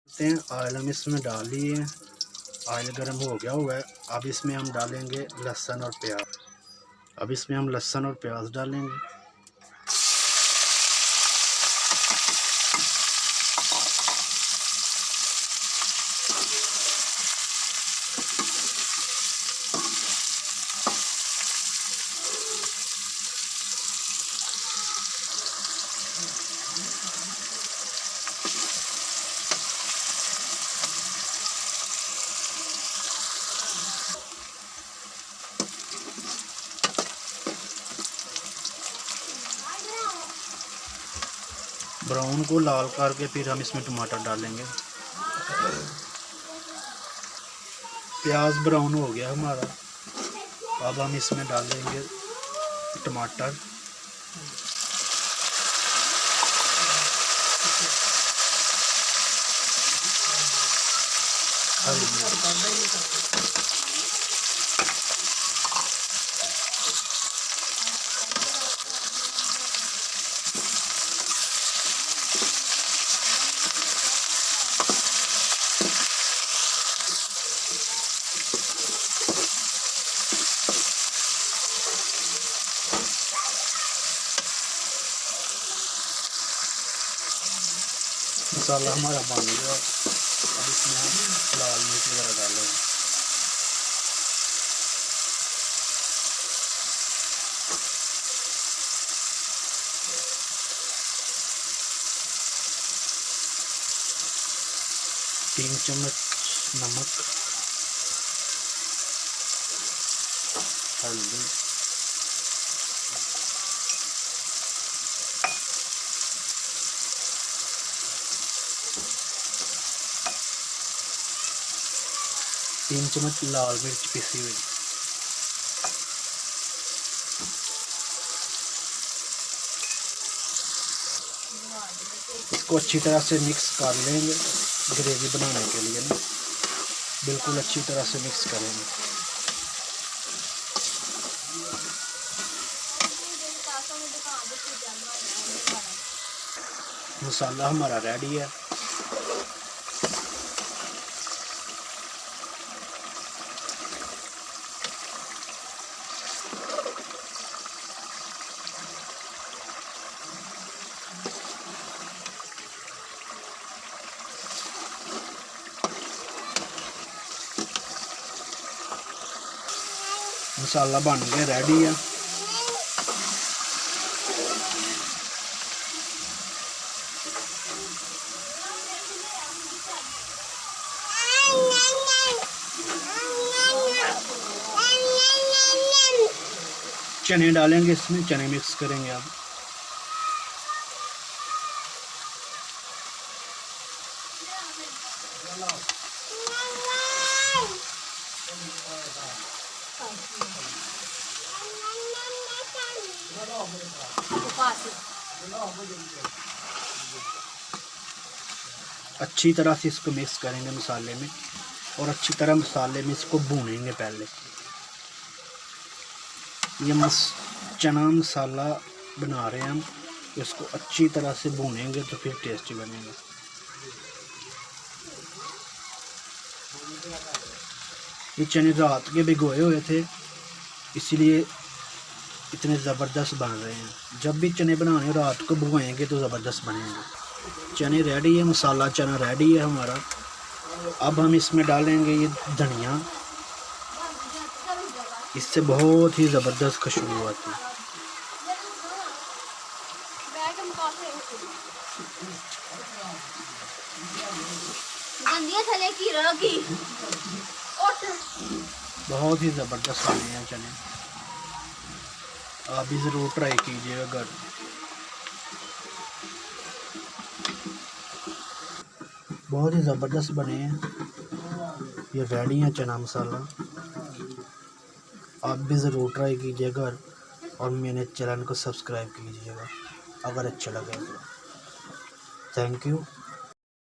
Oil हम इसमें डाल दिए हैं। ऑयल गर्म हो गया हुआ है। अब इसमें हम डालेंगे लहसुन और प्याज। अब इसमें हम लहसुन और प्याज डालेंगे। ब्राउन को लाल करके फिर हम इसमें टमाटर डालेंगे। प्याज ब्राउन हो गया हमारा। अब हम इसमें डालेंगे टमाटर। हरी मिर्च। मसाला हमारा बन गया। अब इसमें हम लाल मिर्च वगैरह डालेंगे। तीन चम्मच नमक, हल्दी, तीन चम्मच लाल मिर्च पिसी हुई। इसको अच्छी तरह से मिक्स कर लेंगे ग्रेवी बनाने के लिए ना। बिल्कुल अच्छी तरह से मिक्स करेंगे। मसाला हमारा रेडी है। मसाला बन गया, रेडी है। चने डालेंगे इसमें, चने मिक्स करेंगे अब। अच्छी तरह से इसको मिक्स करेंगे मसाले में, और अच्छी तरह मसाले में इसको भूनेंगे। पहले ये चना मसाला बना रहे हैं हम, इसको अच्छी तरह से भूनेंगे तो फिर टेस्टी बनेगा। ये चने रात के भिगोए हुए थे, इसीलिए इतने ज़बरदस्त बन रहे हैं। जब भी चने बनाने रात को भिगोएंगे तो ज़बरदस्त बनेंगे। चने रेडी है, मसाला चना रेडी है हमारा। अब हम इसमें डालेंगे ये धनिया। इससे बहुत ही ज़बरदस्त खुशबू आती है। बहुत ही ज़बरदस्त बने हैं चने। आप भी ज़रूर ट्राई कीजिएगा घर। बहुत ही ज़बरदस्त बने हैं। ये रेडी है चना मसाला। आप भी ज़रूर ट्राई कीजिएगा घर, और मेरे चैनल को सब्सक्राइब कीजिएगा अगर अच्छा लगे तो। Thank you.